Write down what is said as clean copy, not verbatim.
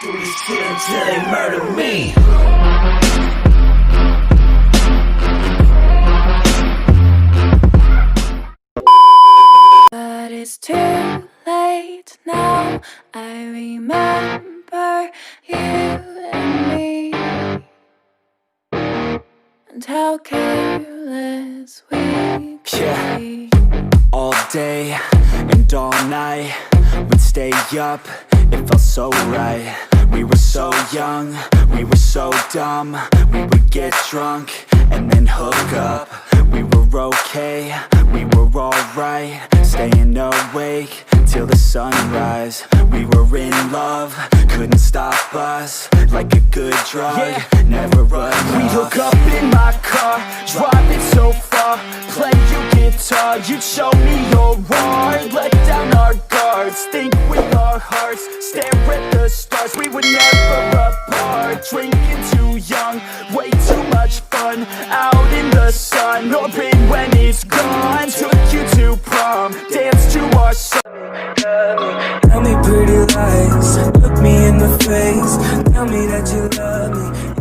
Do this shit until they murder me. But it's too late now. I remember you and me, and how careless we could be. All day and all night, we'd stay up, it felt so right. We were so young, we were so dumb. We would get drunk and then hook up. We were okay, we were alright, staying awake till the sunrise. We were in love, couldn't stop us. Like a good drug, never enough. We hook up in my car, driving so far. Play you guitar, you'd show me your art. Let down our guards, think with our hearts. Stare at the stars, we were never apart. Drinking too young, way too much fun. Out in the sun, hoping when it's gone. Took you to prom, dance to our song. Tell me pretty lies, look me in the face. Tell me that you love me.